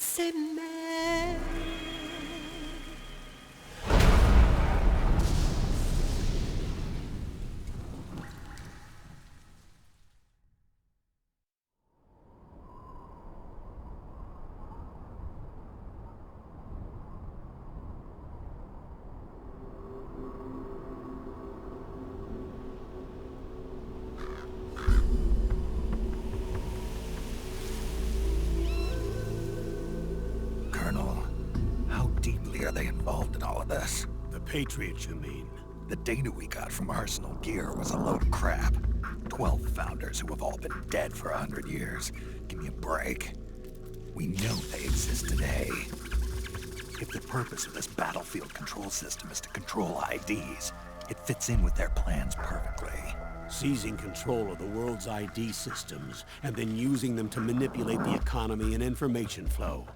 C'est mère. Colonel, how deeply are they involved in all of this? The Patriots, you mean? The data we got from Arsenal Gear was a load of crap. 12 founders who have all been dead for 100 years. Give me a break. We know they exist today. If the purpose of this battlefield control system is to control IDs, it fits in with their plans perfectly. Seizing control of the world's ID systems, and then using them to manipulate the economy and information flow.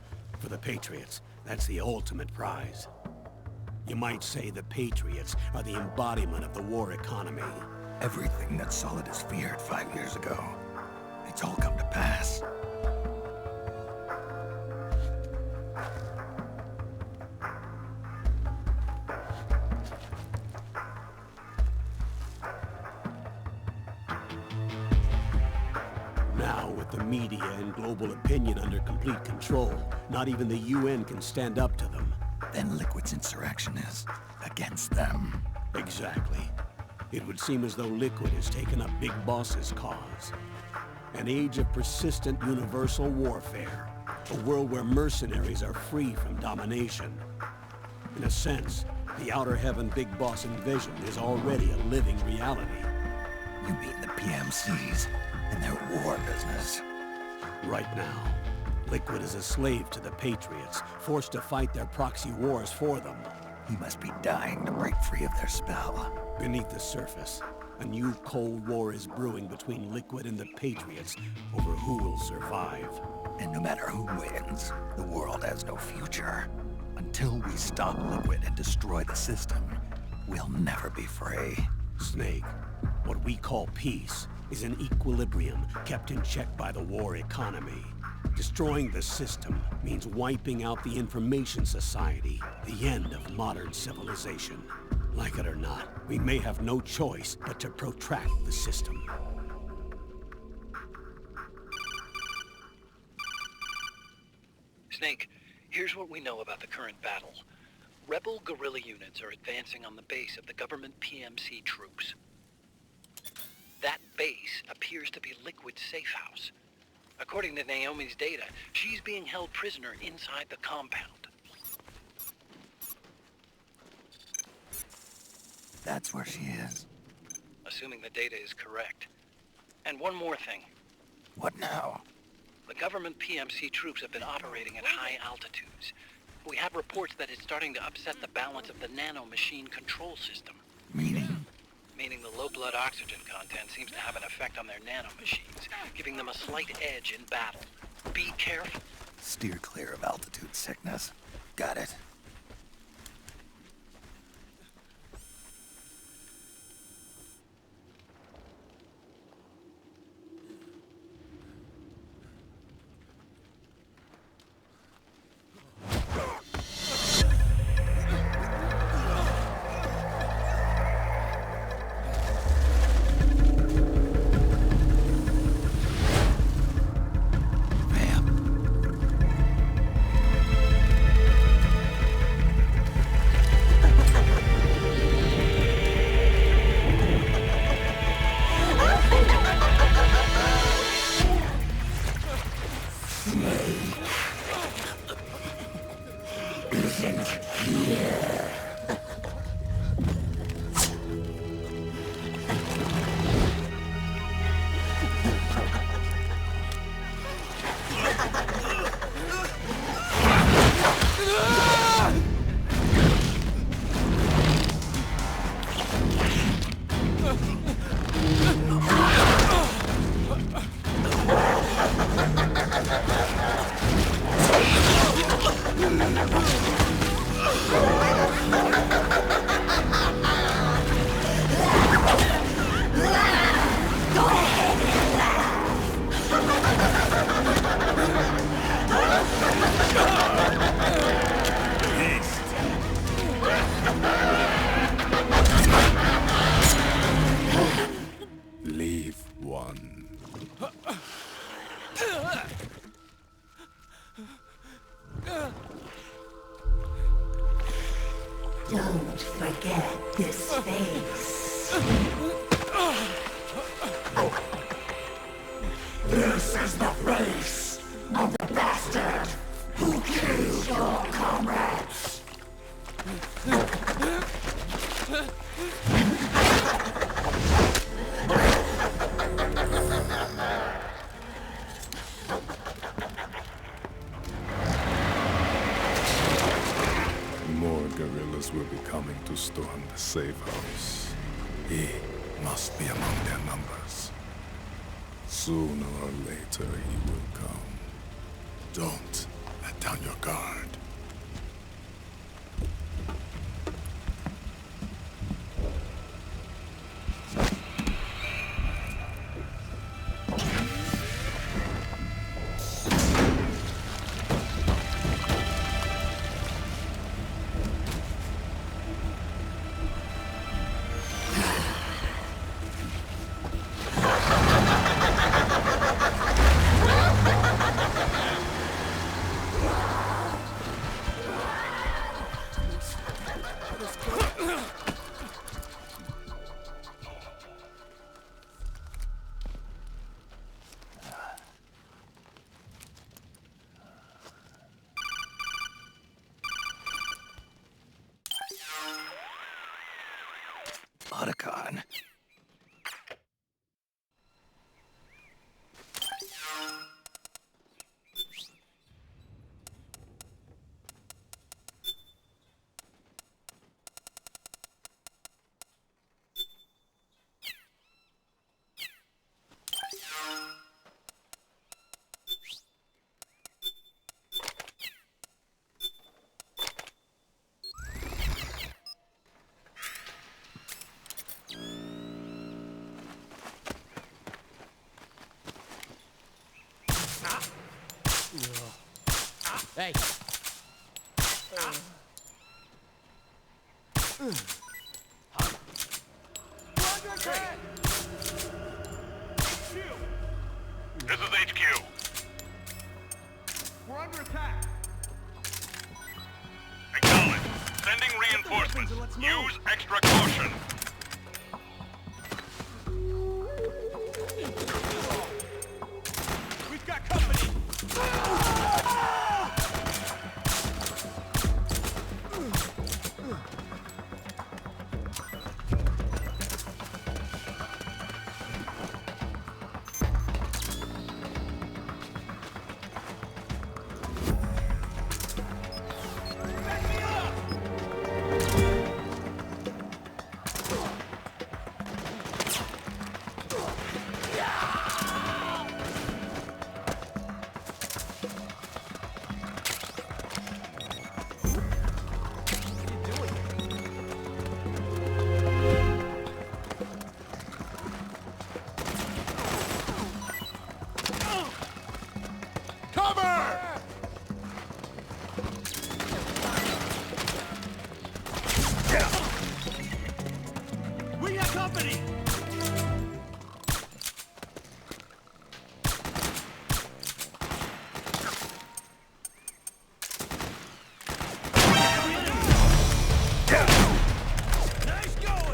For the Patriots, that's the ultimate prize. You might say the Patriots are the embodiment of the war economy. Everything that Solidus feared 5 years ago, it's all come to pass. Now, with the media and global opinion under complete control, not even the UN can stand up to them. Then Liquid's insurrection is against them. Exactly. It would seem as though Liquid has taken up Big Boss's cause. An age of persistent universal warfare. A world where mercenaries are free from domination. In a sense, the Outer Heaven Big Boss envisioned is already a living reality. You mean the PMCs and their war business? Right now, Liquid is a slave to the Patriots, forced to fight their proxy wars for them. He must be dying to break free of their spell. Beneath the surface, a new Cold War is brewing between Liquid and the Patriots over who will survive. And no matter who wins, the world has no future. Until we stop Liquid and destroy the system, we'll never be free. Snake, what we call peace is an equilibrium kept in check by the war economy. Destroying the system means wiping out the information society, the end of modern civilization. Like it or not, we may have no choice but to protract the system. Snake, here's what we know about the current battle. Rebel guerrilla units are advancing on the base of the government PMC troops. That base appears to be Liquid's safe house. According to Naomi's data, she's being held prisoner inside the compound. That's where she is. Assuming the data is correct. And one more thing. What now? The government PMC troops have been operating at high altitudes. We have reports that it's starting to upset the balance of the nano-machine control system. Meaning? Meaning the low blood oxygen content seems to have an effect on their nano-machines, giving them a slight edge in battle. Be careful. Steer clear of altitude sickness. Got it. This is the face of the bastard who killed your comrades! More guerrillas will be coming to storm the safe house. He must be among their numbers. Sooner or later he will come. Don't let down your guard. Otacon. Hey. This is HQ. We're under attack. Acknowledge. Sending reinforcements. Use extra caution. We've got company. We have company. Nice going.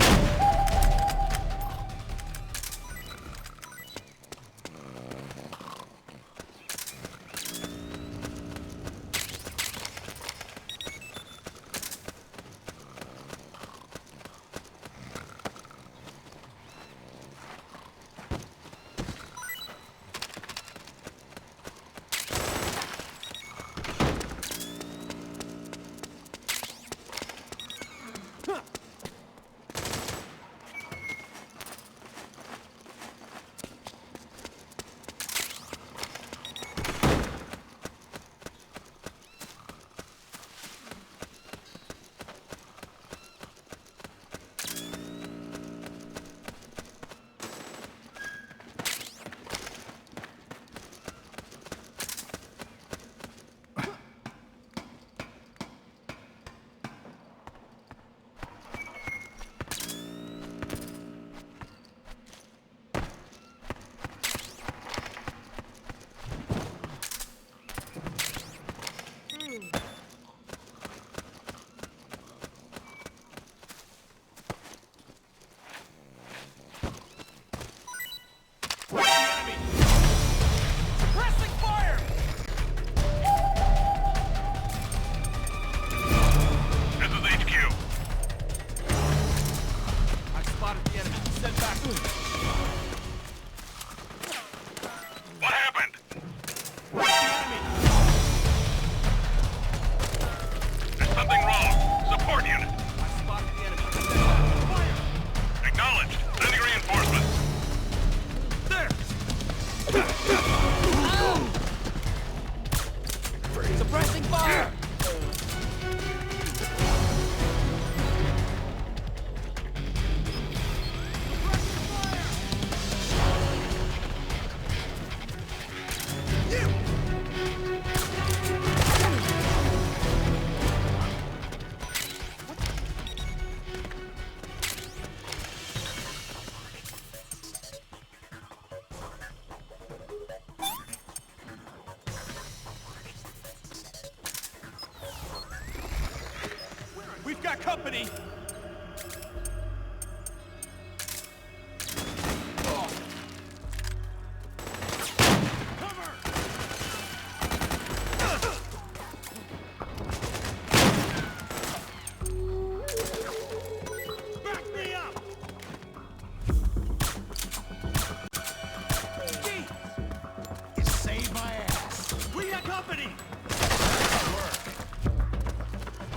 company!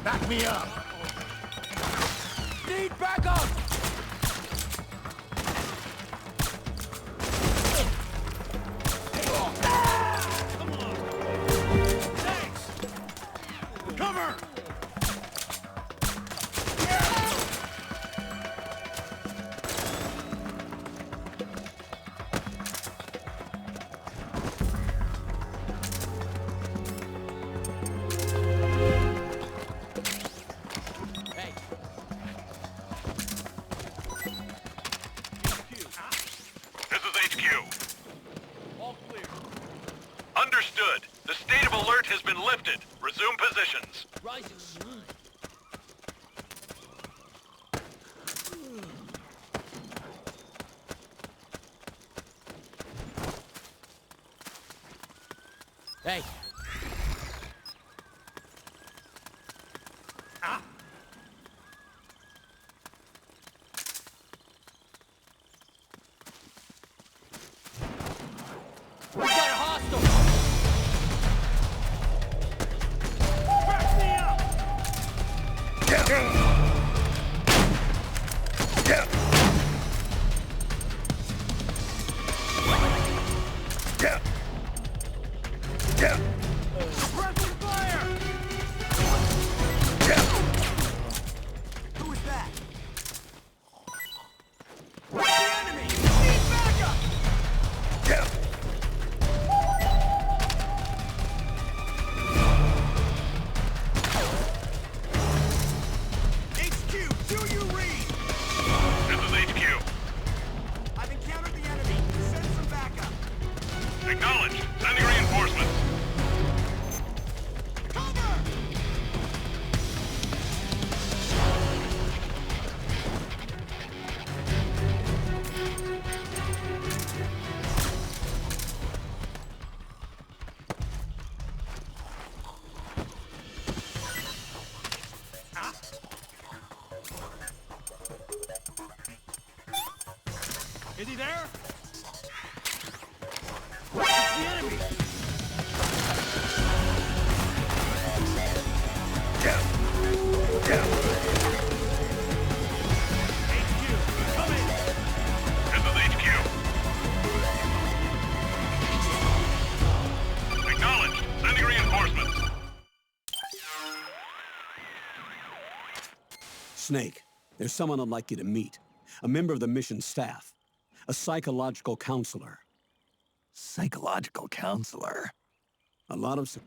Back me up! Need backup! Come on! Thanks! Cover! This is HQ. All clear. Understood. The state of alert has been lifted. Resume positions. Rising sun. Hey. We got a hostile! Back me up! Suppressing fire! Who is that? Where's the enemy? Need backup! HQ, do you read? This is HQ. I've encountered the enemy. Send some backup. Acknowledged. Sending reinforcements. Cover! Is he there? It's the enemy! HQ, come in! This is HQ. Acknowledged. Sending reinforcements. Snake, there's someone I'd like you to meet. A member of the mission staff. A psychological counselor. Psychological counselor? A lot of...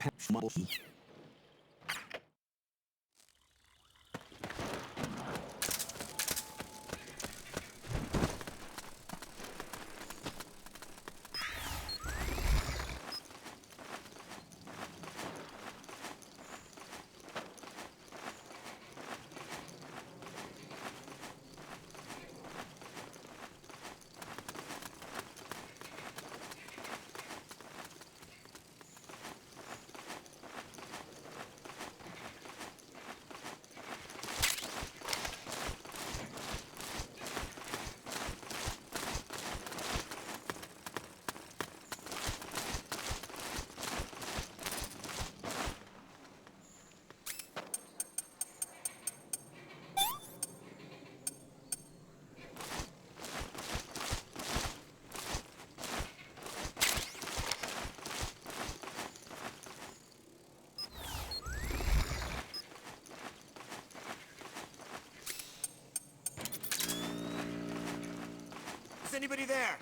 Is anybody there?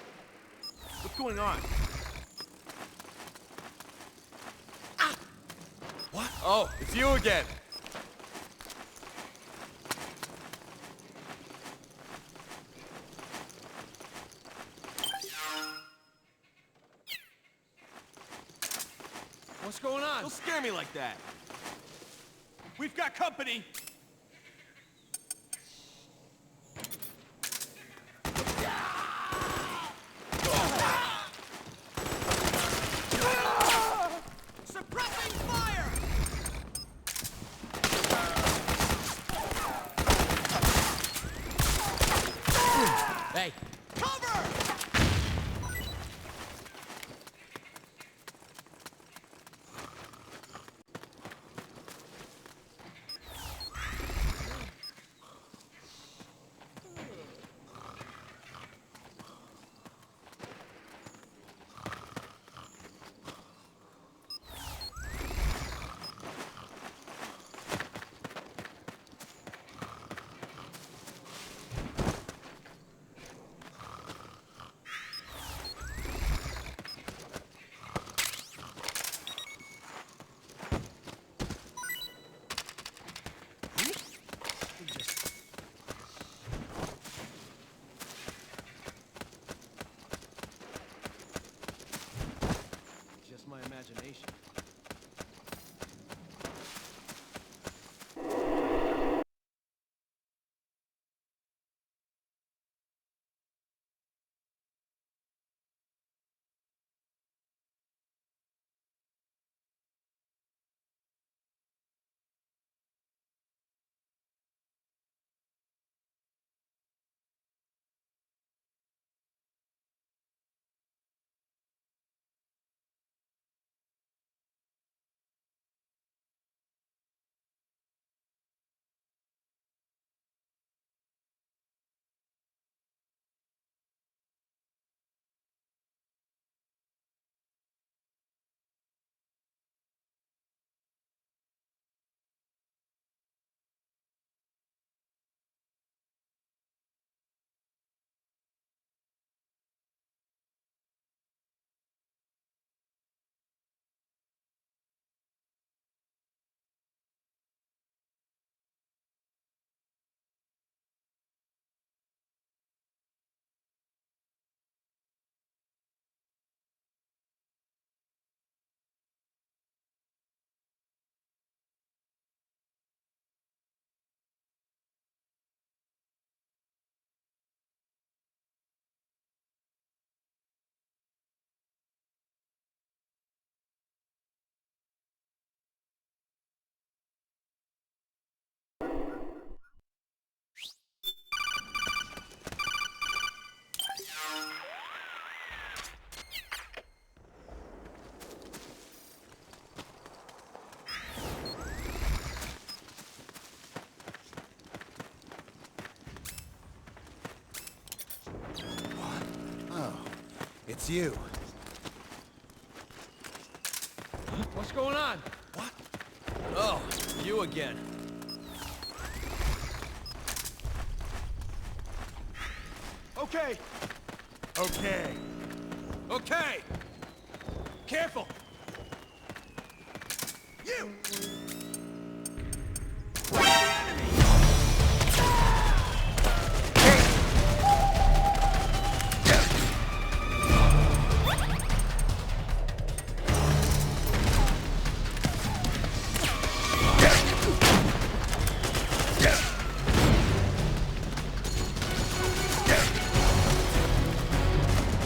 What's going on? What? Oh, it's you again. What's going on? Don't scare me like that. We've got company. imagination. It's you. What's going on? What? Oh, you again. Okay. Okay. Okay! Careful! You!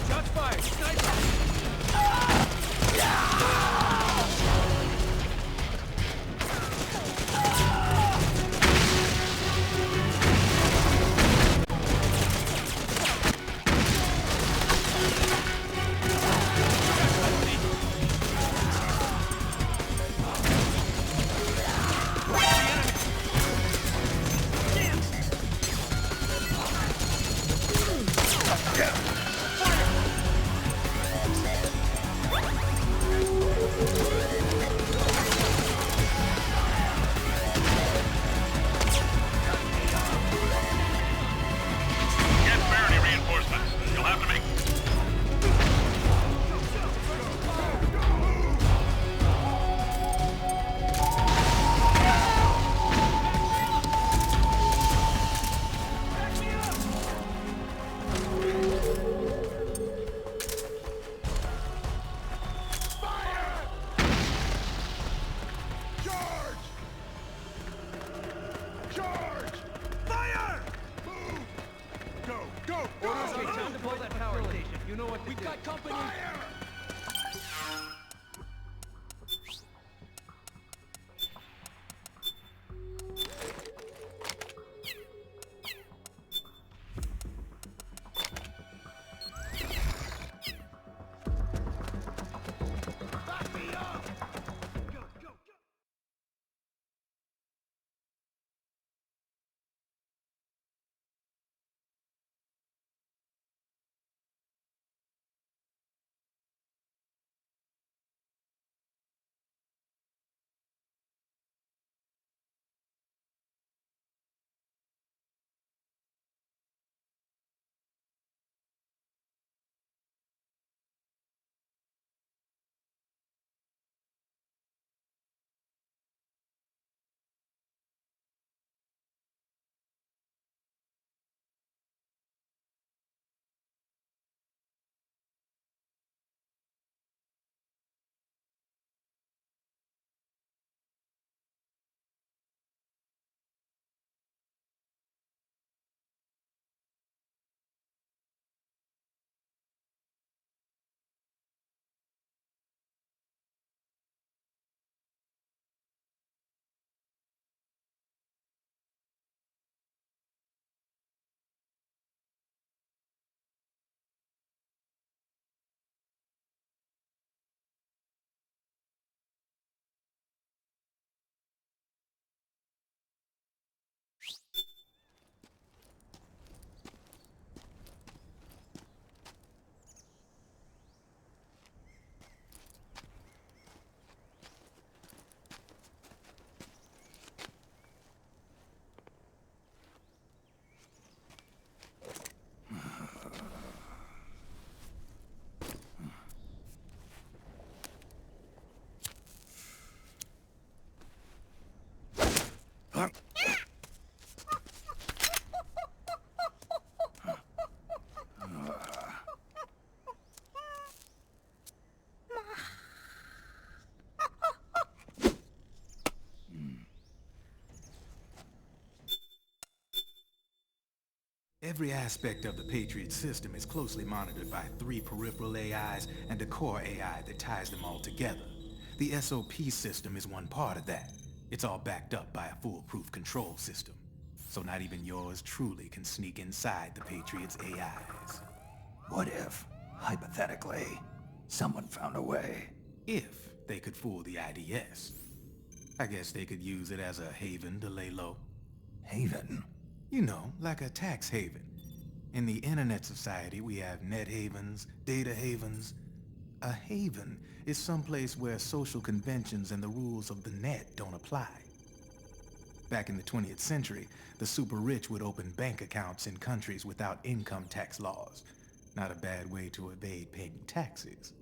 Shots fired! Sniper! Every aspect of the Patriots system is closely monitored by 3 peripheral AIs and a core AI that ties them all together. The SOP system is one part of that. It's all backed up by a foolproof control system. So not even yours truly can sneak inside the Patriots AIs. What if, hypothetically, someone found a way? If they could fool the IDS. I guess they could use it as a haven to lay low. Haven? You know, like a tax haven. In the internet society, we have net havens, data havens. A haven is someplace where social conventions and the rules of the net don't apply. Back in the 20th century, the super rich would open bank accounts in countries without income tax laws. Not a bad way to evade paying taxes.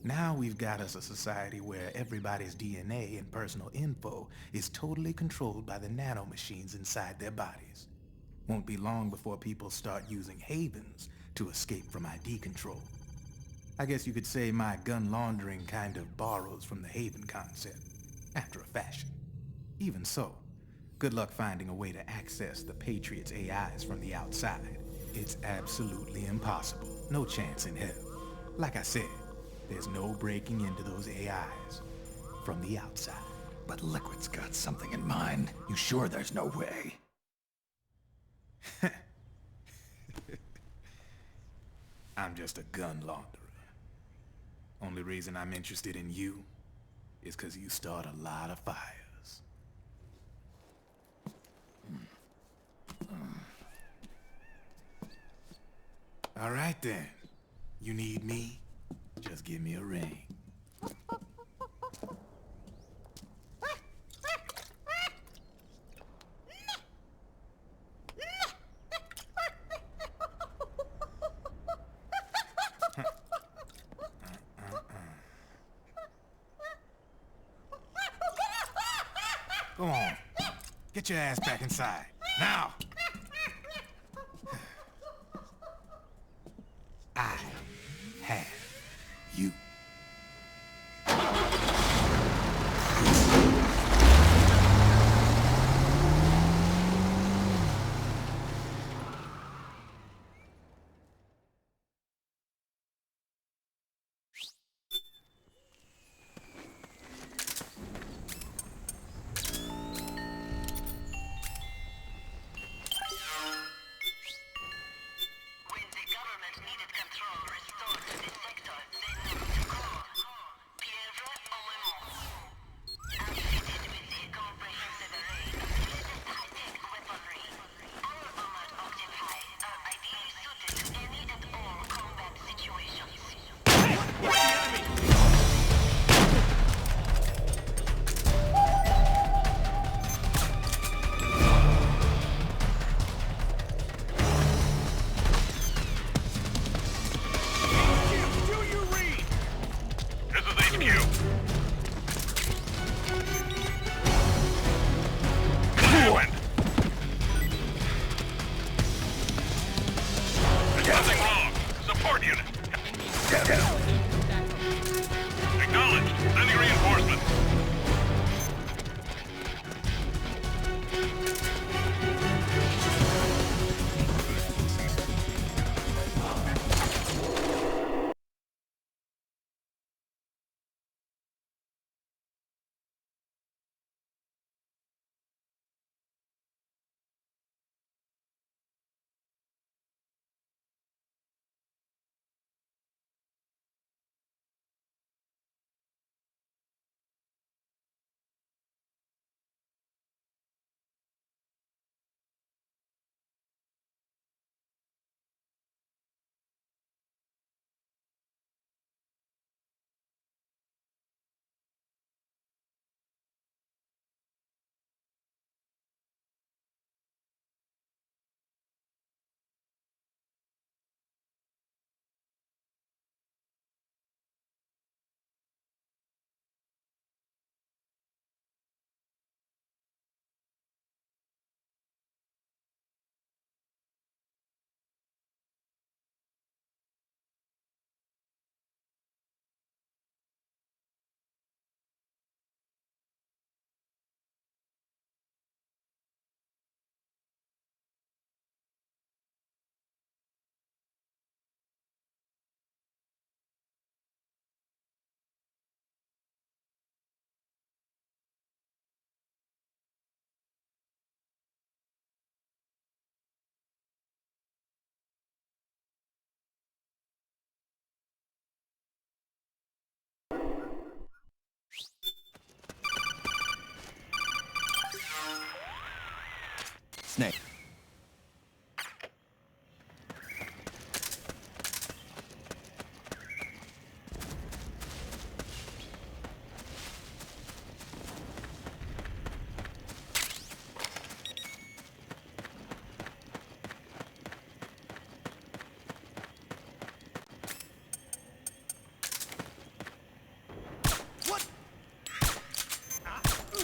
Now we've got us a society where everybody's DNA and personal info is totally controlled by the nanomachines inside their bodies. Won't be long before people start using havens to escape from ID control. I guess you could say my gun laundering kind of borrows from the haven concept, after a fashion. Even so, good luck finding a way to access the Patriots AIs from the outside. It's absolutely impossible. No chance in hell. Like I said, there's no breaking into those AIs from the outside. But Liquid's got something in mind. You sure there's no way? I'm just a gun launderer. Only reason I'm interested in you is because you start a lot of fires. All right then. You need me? Just give me a ring. Go on. Get your ass back inside. Now! I have you. Snake.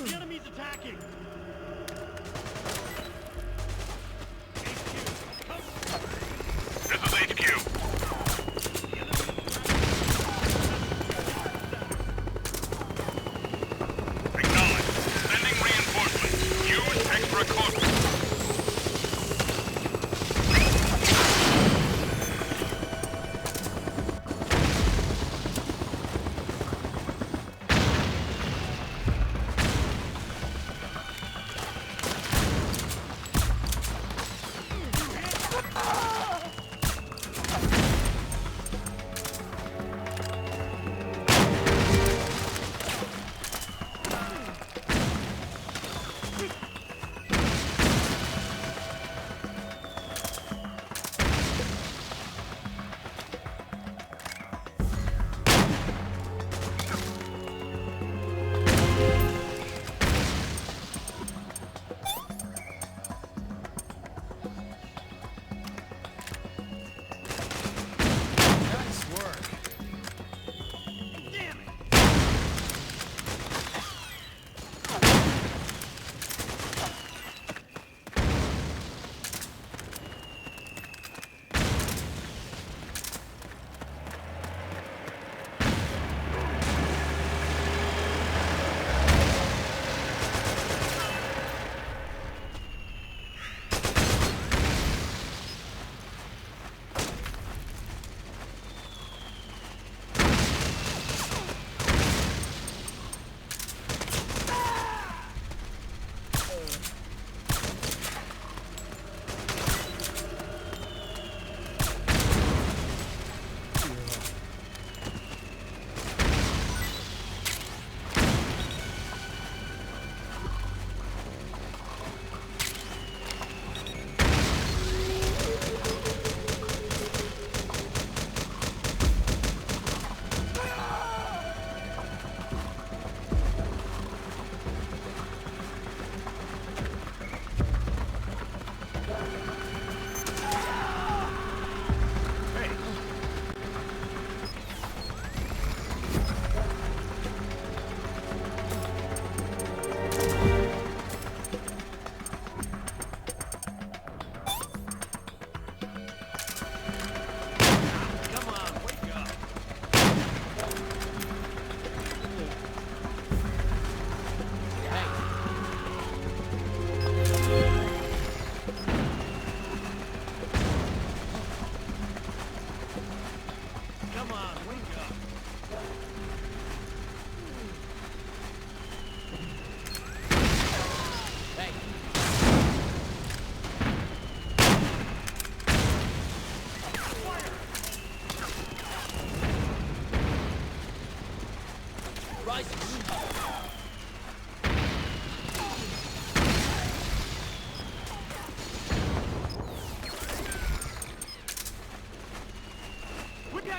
The enemy's attacking! This is HQ. Acknowledge. Sending reinforcements. Use extra caution.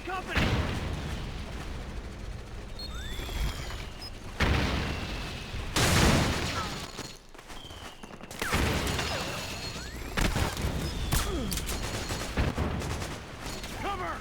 Company! Cover!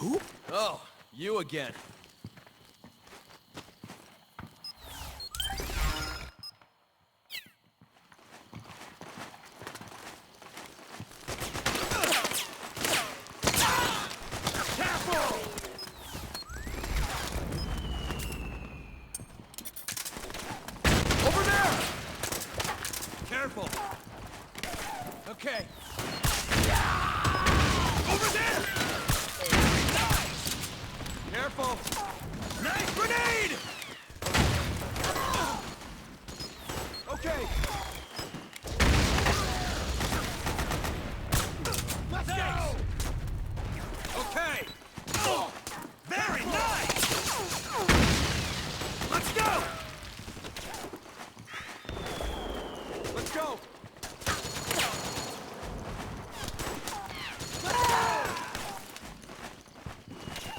Who? Oh, you again. Over there! Careful. Okay. Over there! Careful. Nice grenade! Okay. Let's go! Okay. Oh, very nice! Let's go! Let's go! Let's go!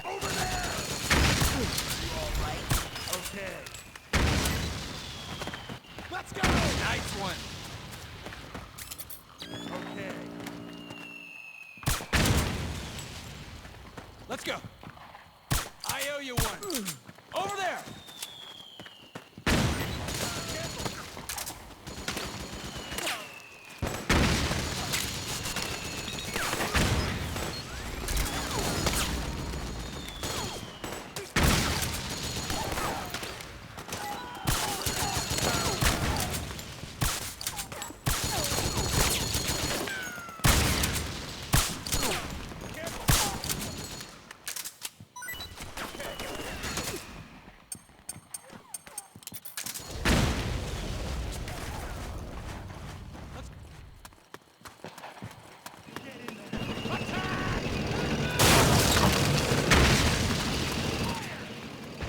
Over there! You all right? Okay. Let's go! Nice one. Okay. Let's go. I owe you one. Over there!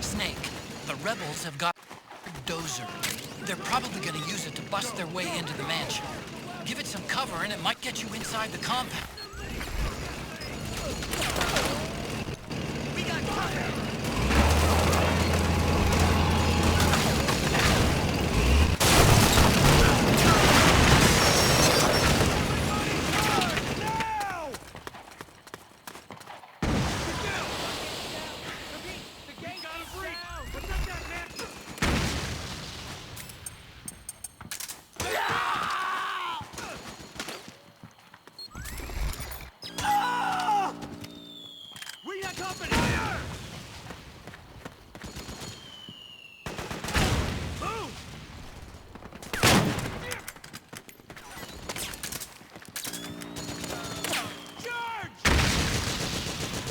Snake, the rebels have got a dozer. They're probably gonna use it to bust their way into the mansion. Give it some cover and it might get you inside the compound. We got fire!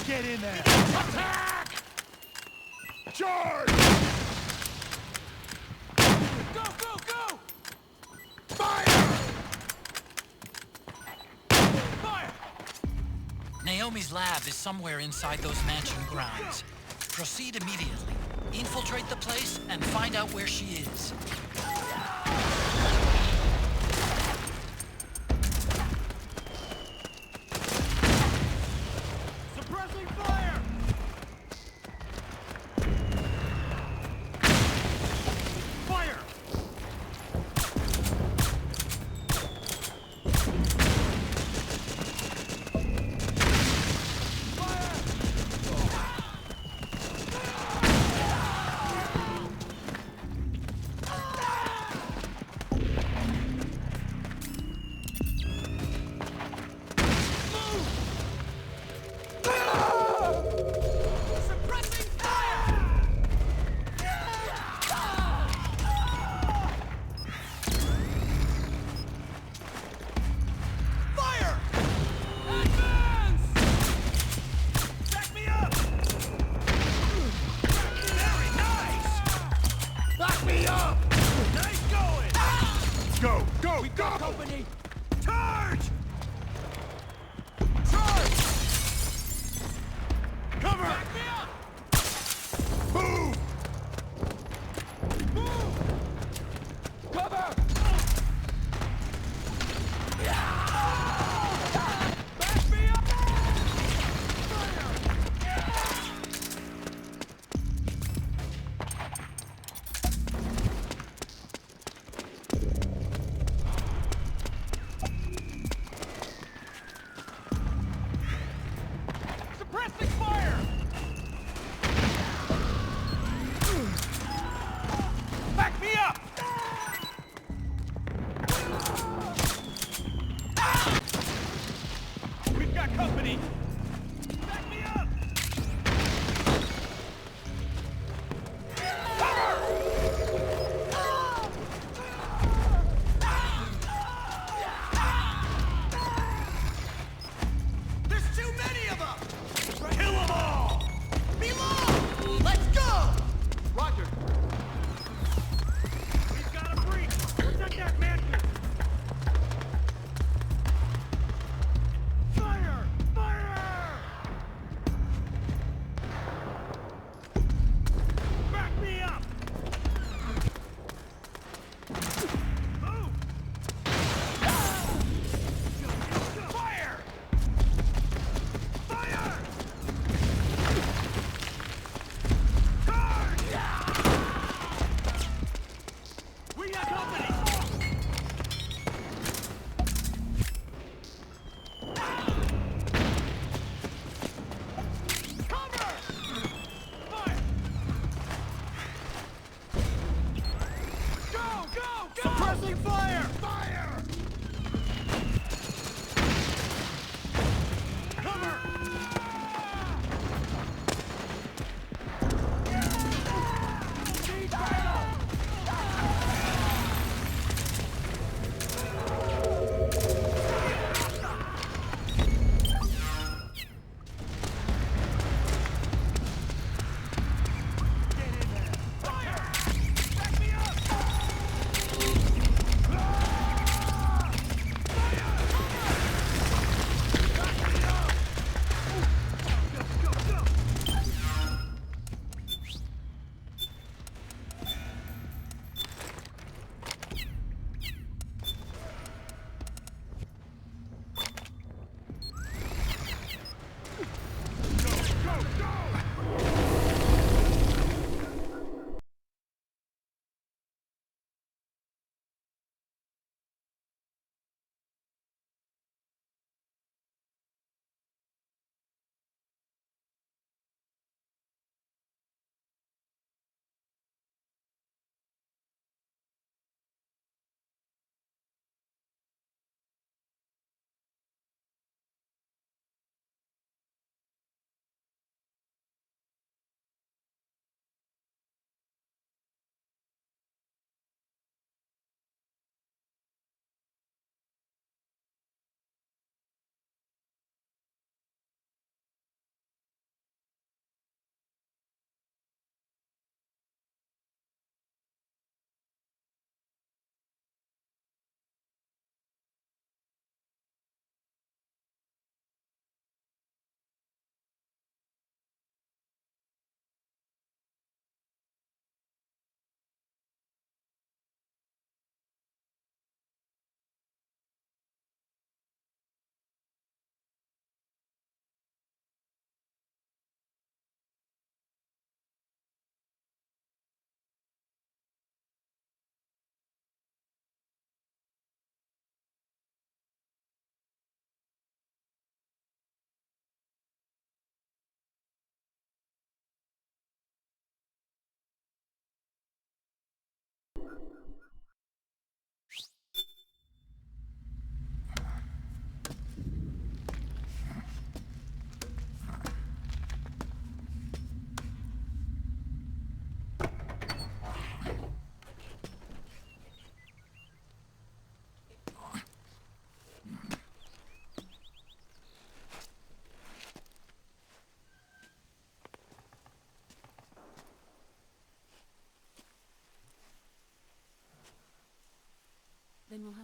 Get in there! Attack! Charge! Go, go, go! Fire! Fire! Naomi's lab is somewhere inside those mansion grounds. Proceed immediately. Infiltrate the place and find out where she is. Suppressing fire! Fire!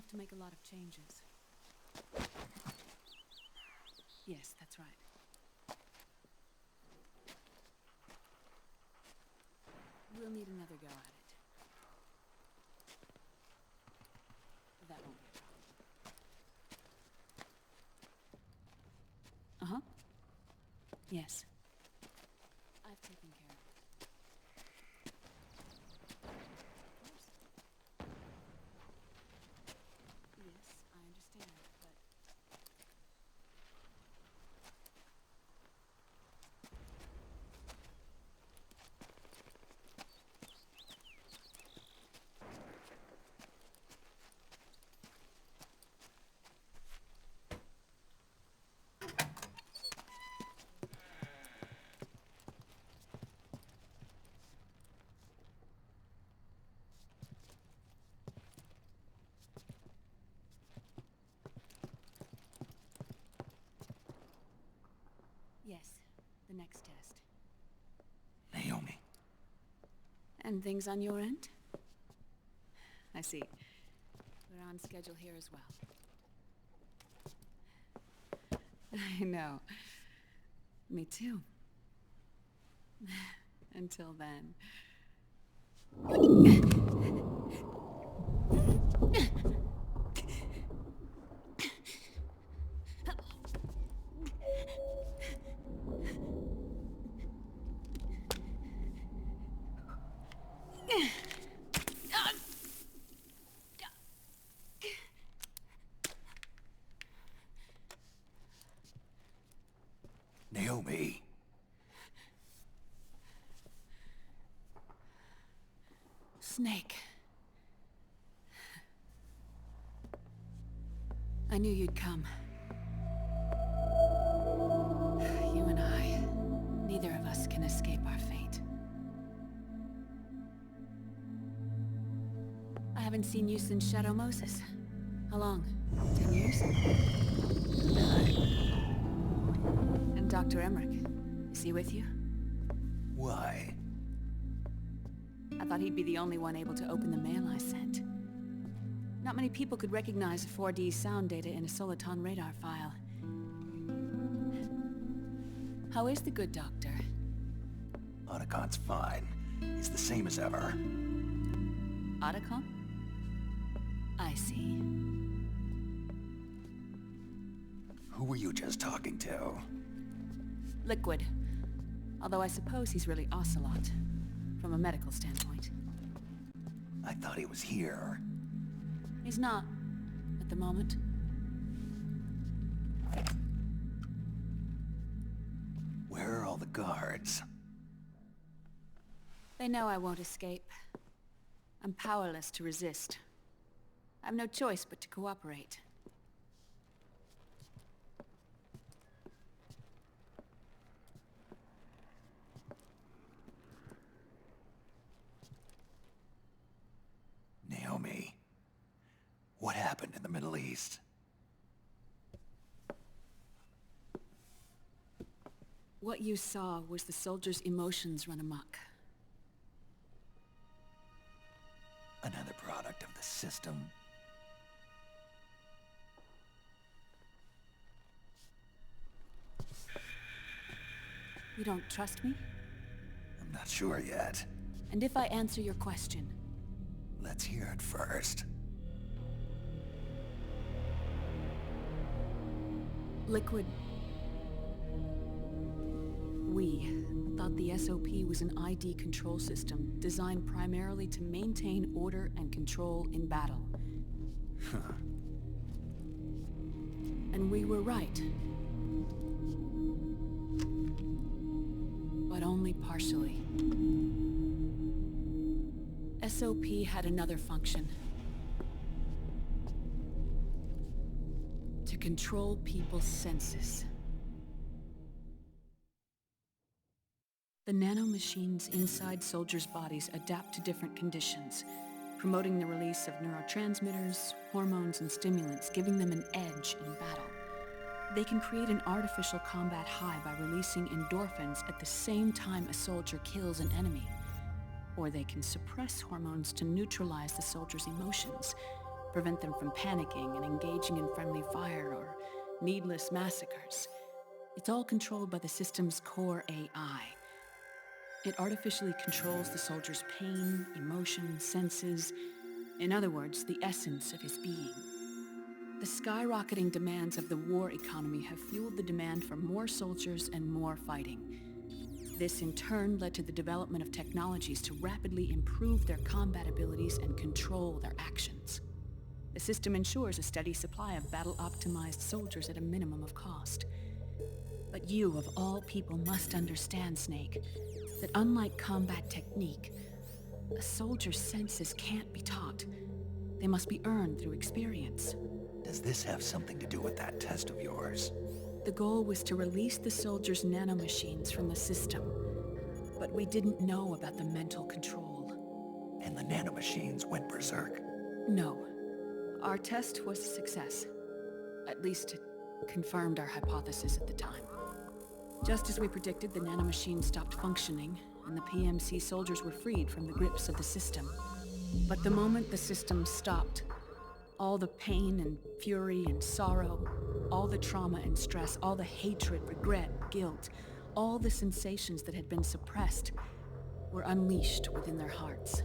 have to make a lot of changes. Yes, that's right. We'll need another go at it. That won't be a problem. Uh-huh. Yes. I've taken care of it. Yes, I understand, but... Yes, the next test. Naomi. And things on your end? I see. We're on schedule here as well. I know. Me too. Until then. Naomi. Snake. I knew you'd come. You and I, neither of us can escape our fate. I haven't seen you since Shadow Moses. How long? 10 years? 9. And Dr. Emmerich, is he with you? Why? I thought he'd be the only one able to open the mail I sent. Not many people could recognize 4D sound data in a Soliton radar file. How is the good doctor? Otacon's fine. He's the same as ever. Otacon? I see. Who were you just talking to? Liquid. Although I suppose he's really Ocelot, from a medical standpoint. I thought he was here. He's not, at the moment. Where are all the guards? They know I won't escape. I'm powerless to resist. I have no choice but to cooperate. Naomi, what happened in the Middle East? What you saw was the soldiers' emotions run amok. Another product of the system? You don't trust me? I'm not sure yet. And if I answer your question? Let's hear it first. Liquid. We thought the SOP was an ID control system designed primarily to maintain order and control in battle. And we were right. But only partially. SOP had another function. To control people's senses. The nanomachines inside soldiers' bodies adapt to different conditions, promoting the release of neurotransmitters, hormones, and stimulants, giving them an edge in battle. They can create an artificial combat high by releasing endorphins at the same time a soldier kills an enemy. Or they can suppress hormones to neutralize the soldier's emotions, prevent them from panicking and engaging in friendly fire or needless massacres. It's all controlled by the system's core AI. It artificially controls the soldier's pain, emotion, senses, in other words, the essence of his being. The skyrocketing demands of the war economy have fueled the demand for more soldiers and more fighting. This in turn led to the development of technologies to rapidly improve their combat abilities and control their actions. The system ensures a steady supply of battle-optimized soldiers at a minimum of cost. But you, of all people, must understand, Snake, that unlike combat technique, a soldier's senses can't be taught. They must be earned through experience. Does this have something to do with that test of yours? The goal was to release the soldiers' nanomachines from the system, but we didn't know about the mental control. And the nanomachines went berserk? No. Our test was a success. At least it confirmed our hypothesis at the time. Just as we predicted, the nanomachines stopped functioning, and the PMC soldiers were freed from the grips of the system. But the moment the system stopped, all the pain and fury and sorrow, all the trauma and stress, all the hatred, regret, guilt, all the sensations that had been suppressed were unleashed within their hearts.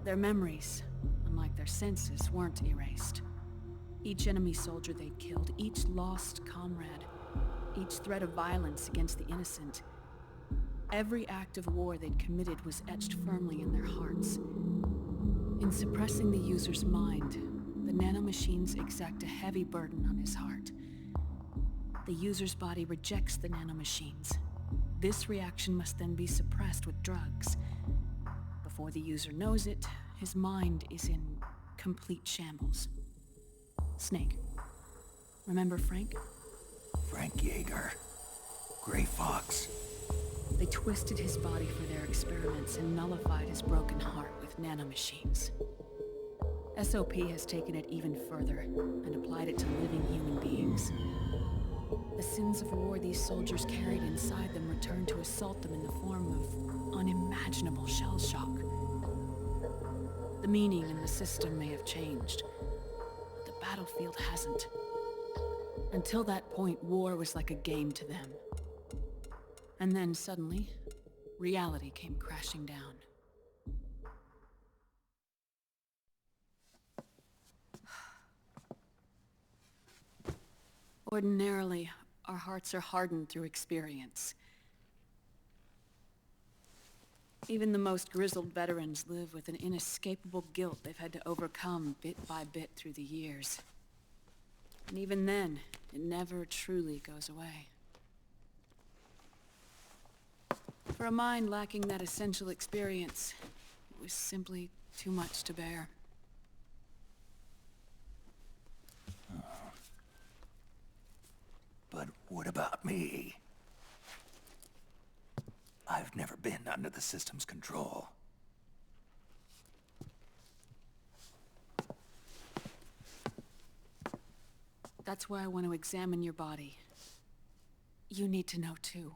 Their memories, unlike their senses, weren't erased. Each enemy soldier they'd killed, each lost comrade, each threat of violence against the innocent, every act of war they'd committed was etched firmly in their hearts. In suppressing the user's mind, the nanomachines exact a heavy burden on his heart. The user's body rejects the nanomachines. This reaction must then be suppressed with drugs. Before the user knows it, his mind is in complete shambles. Snake. Remember Frank? Frank Yeager. Gray Fox. They twisted his body for their experiments and nullified his broken heart with nanomachines. SOP has taken it even further and applied it to living human beings. The sins of war these soldiers carried inside them returned to assault them in the form of unimaginable shell shock. The meaning in the system may have changed, but the battlefield hasn't. Until that point, war was like a game to them. And then suddenly, reality came crashing down. Ordinarily, our hearts are hardened through experience. Even the most grizzled veterans live with an inescapable guilt they've had to overcome bit by bit through the years. And even then, it never truly goes away. For a mind lacking that essential experience, it was simply too much to bear. But what about me? I've never been under the system's control. That's why I want to examine your body. You need to know too.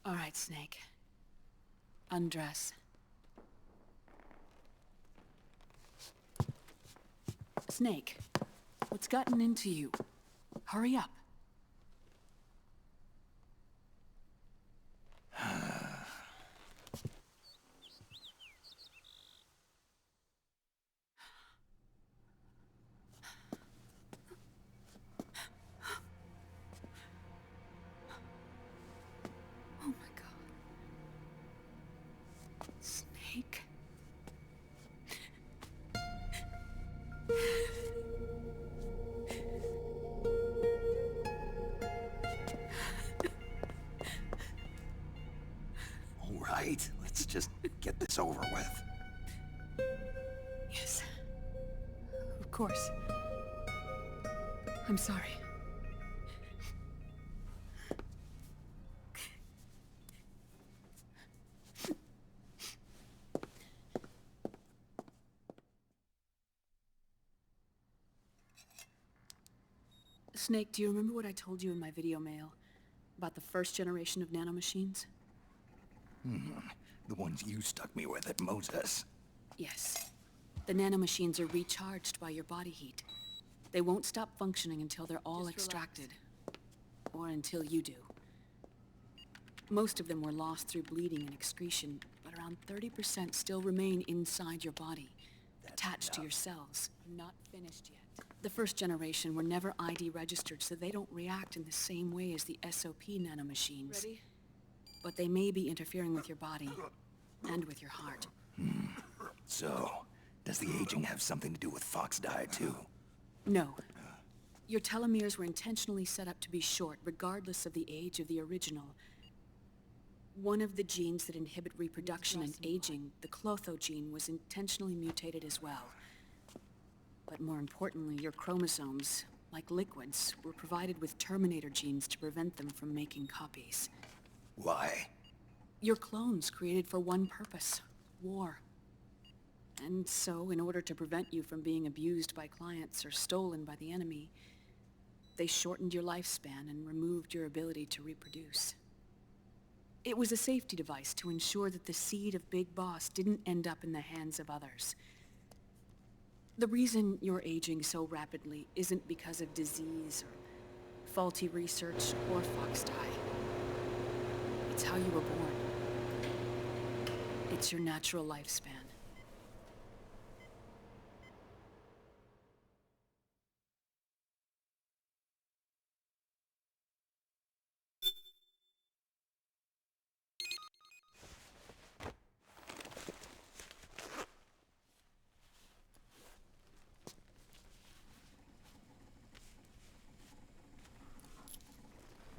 All right, Snake. Undress. Snake, what's gotten into you? Hurry up. Oh my God. Snake. All right, let's just get this over with. Yes. Of course. I'm sorry. Snake, do you remember what I told you in my video mail about the first generation of nanomachines? The ones you stuck me with at Moses. Yes. The nanomachines are recharged by your body heat. They won't stop functioning until they're all extracted. Or until you do. Most of them were lost through bleeding and excretion, but around 30% still remain inside your body, attached to your cells. Not finished yet. The first generation were never ID registered, so they don't react in the same way as the SOP nanomachines. Ready? But they may be interfering with your body, and with your heart. So, does the aging have something to do with Fox die too? No. Your telomeres were intentionally set up to be short, regardless of the age of the original. One of the genes that inhibit reproduction and aging, the Clotho gene, was intentionally mutated as well. But more importantly, your chromosomes, like liquids, were provided with terminator genes to prevent them from making copies. Why? Your clones created for one purpose: war. And so, in order to prevent you from being abused by clients or stolen by the enemy, they shortened your lifespan and removed your ability to reproduce. It was a safety device to ensure that the seed of Big Boss didn't end up in the hands of others. The reason you're aging so rapidly isn't because of disease or faulty research or Fox die. It's how you were born. It's your natural lifespan.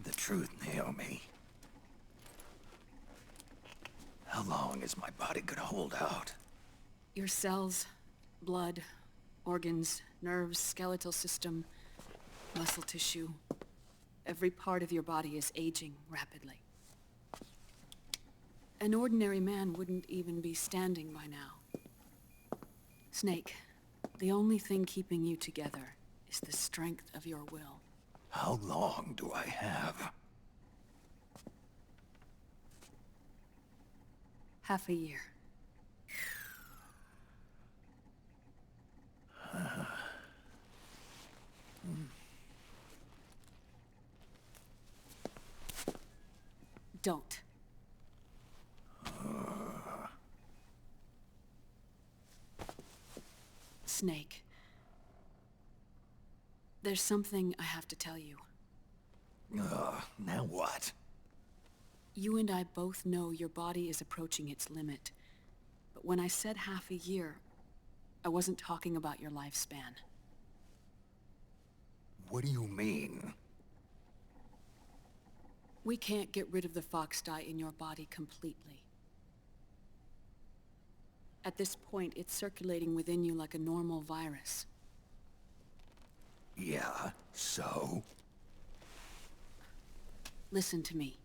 The truth, Naomi. How long is my body gonna hold out? Your cells, blood, organs, nerves, skeletal system, muscle tissue. Every part of your body is aging rapidly. An ordinary man wouldn't even be standing by now. Snake, the only thing keeping you together is the strength of your will. How long do I have? Half a year. Don't. Snake. There's something I have to tell you. Now what? You and I both know your body is approaching its limit. But when I said half a year, I wasn't talking about your lifespan. What do you mean? We can't get rid of the Fox dye in your body completely. At this point, it's circulating within you like a normal virus. Yeah, so? Listen to me.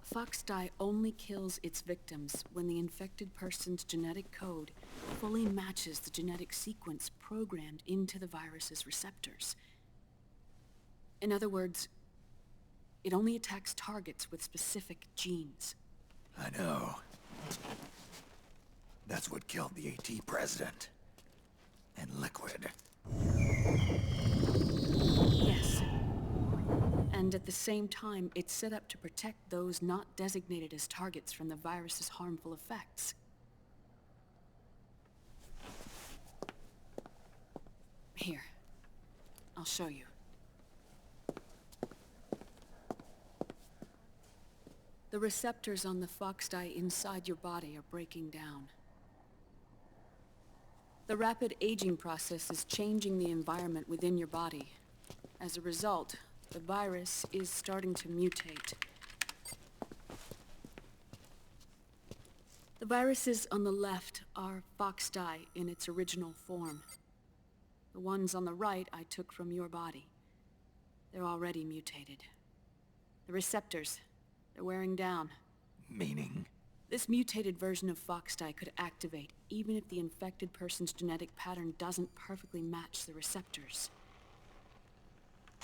Fox dye only kills its victims when the infected person's genetic code fully matches the genetic sequence programmed into the virus's receptors. In other words, it only attacks targets with specific genes. I know. That's what killed the AT president. And Liquid. Yes. And at the same time, it's set up to protect those not designated as targets from the virus's harmful effects. Here. I'll show you. The receptors on the Fox dye inside your body are breaking down. The rapid aging process is changing the environment within your body. As a result, the virus is starting to mutate. The viruses on the left are Fox dye in its original form. The ones on the right I took from your body. They're already mutated. The receptors, they're wearing down. Meaning? This mutated version of Foxdie could activate even if the infected person's genetic pattern doesn't perfectly match the receptors.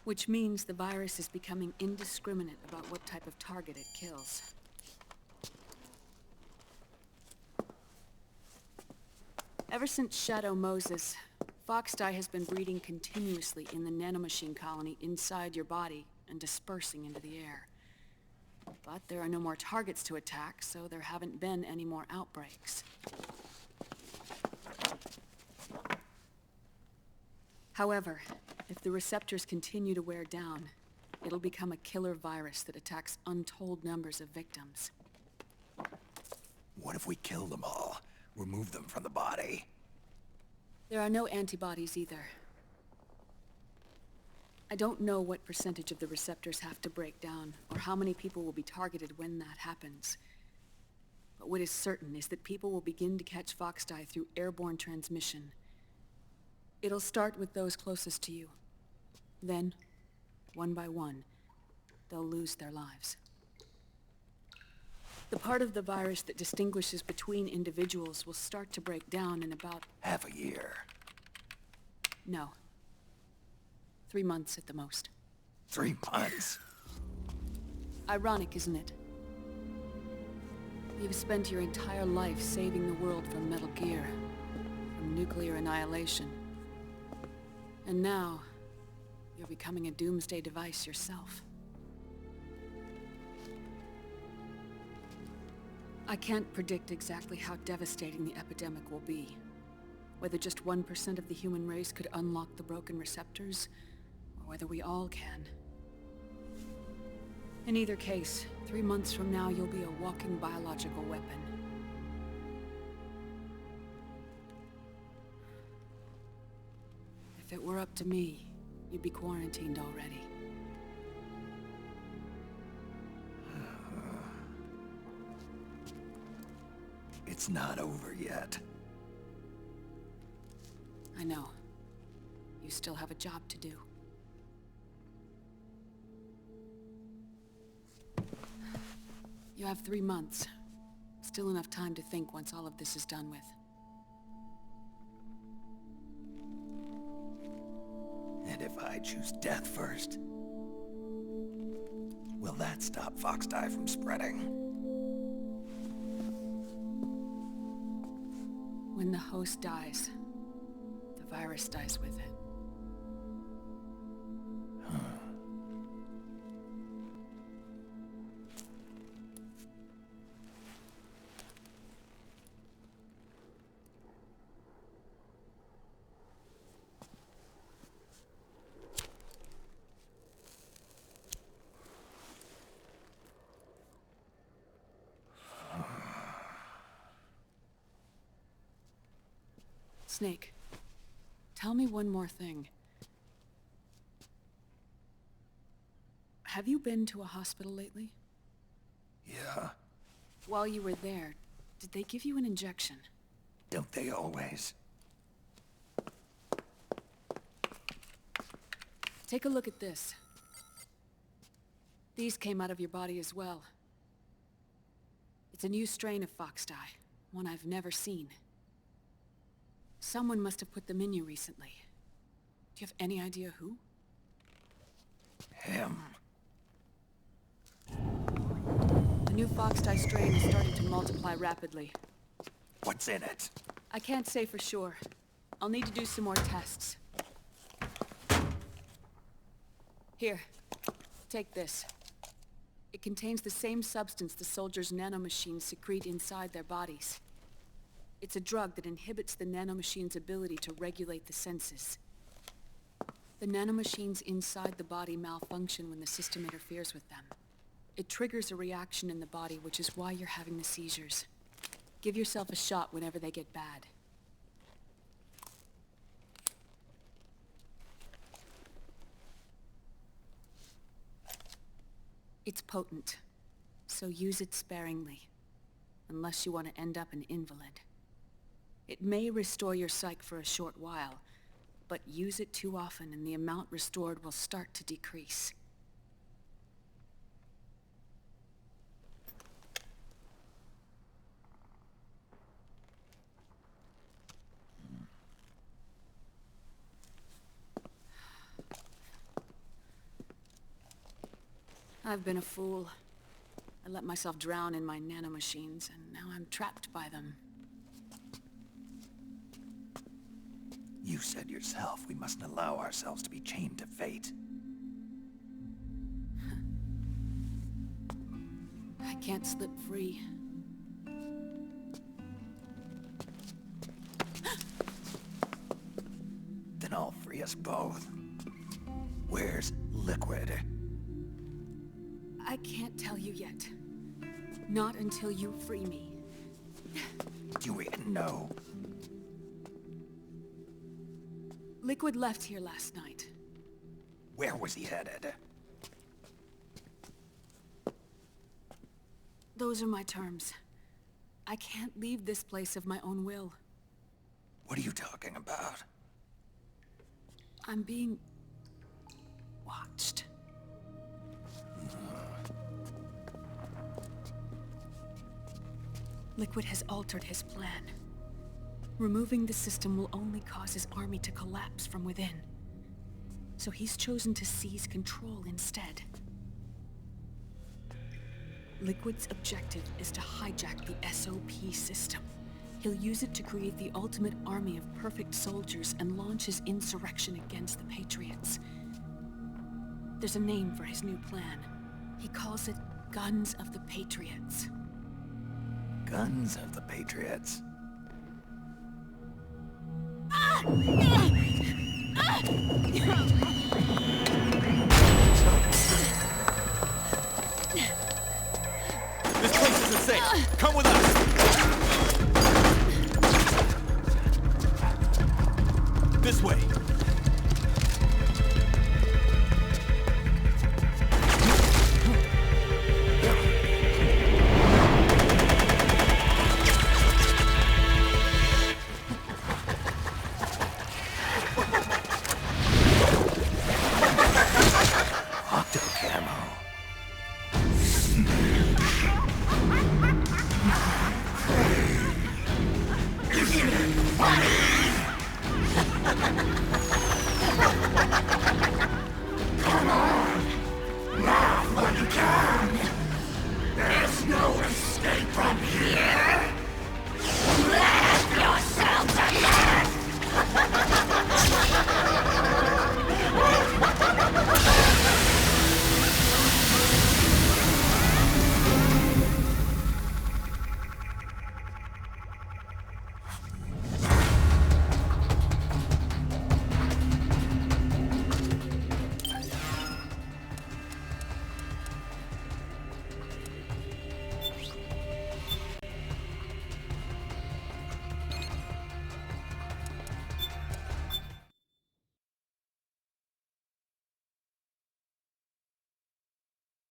Which means the virus is becoming indiscriminate about what type of target it kills. Ever since Shadow Moses, Foxdie has been breeding continuously in the nanomachine colony inside your body and dispersing into the air. But there are no more targets to attack, so there haven't been any more outbreaks. However, if the receptors continue to wear down, it'll become a killer virus that attacks untold numbers of victims. What if we kill them all? Remove them from the body? There are no antibodies either. I don't know what percentage of the receptors have to break down, or how many people will be targeted when that happens. But what is certain is that people will begin to catch Foxdie through airborne transmission. It'll start with those closest to you. Then, one by one, they'll lose their lives. The part of the virus that distinguishes between individuals will start to break down in about... half a year. No. 3 months at the most. 3 months? Ironic, isn't it? You've spent your entire life saving the world from Metal Gear, from nuclear annihilation. And now, you're becoming a doomsday device yourself. I can't predict exactly how devastating the epidemic will be. Whether just 1% of the human race could unlock the broken receptors, or whether we all can. In either case, 3 months from now, you'll be a walking biological weapon. If it were up to me, you'd be quarantined already. It's not over yet. I know. You still have a job to do. You have 3 months. Still enough time to think once all of this is done with. And if I choose death first, will that stop Foxdie from spreading? When the host dies, the virus dies with it. Snake, tell me one more thing. Have you been to a hospital lately? Yeah. While you were there, did they give you an injection? Don't they always? Take a look at this. These came out of your body as well. It's a new strain of Foxdie, one I've never seen. Someone must have put them in you recently. Do you have any idea who? Him. The new Foxdie strain is starting to multiply rapidly. What's in it? I can't say for sure. I'll need to do some more tests. Here, take this. It contains the same substance the soldiers' nanomachines secrete inside their bodies. It's a drug that inhibits the nanomachine's ability to regulate the senses. The nanomachines inside the body malfunction when the system interferes with them. It triggers a reaction in the body, which is why you're having the seizures. Give yourself a shot whenever they get bad. It's potent, so use it sparingly, unless you want to end up an invalid. It may restore your psyche for a short while, but use it too often and the amount restored will start to decrease. I've been a fool. I let myself drown in my nanomachines, and now I'm trapped by them. You said yourself we mustn't allow ourselves to be chained to fate. I can't slip free. Then I'll free us both. Where's Liquid? I can't tell you yet. Not until you free me. Do we know? Liquid left here last night. Where was he headed? Those are my terms. I can't leave this place of my own will. What are you talking about? I'm being... watched. Liquid has altered his plan. Removing the system will only cause his army to collapse from within. So he's chosen to seize control instead. Liquid's objective is to hijack the SOP system. He'll use it to create the ultimate army of perfect soldiers and launch his insurrection against the Patriots. There's a name for his new plan. He calls it Guns of the Patriots. Guns of the Patriots? This place isn't safe. Come with us. This way.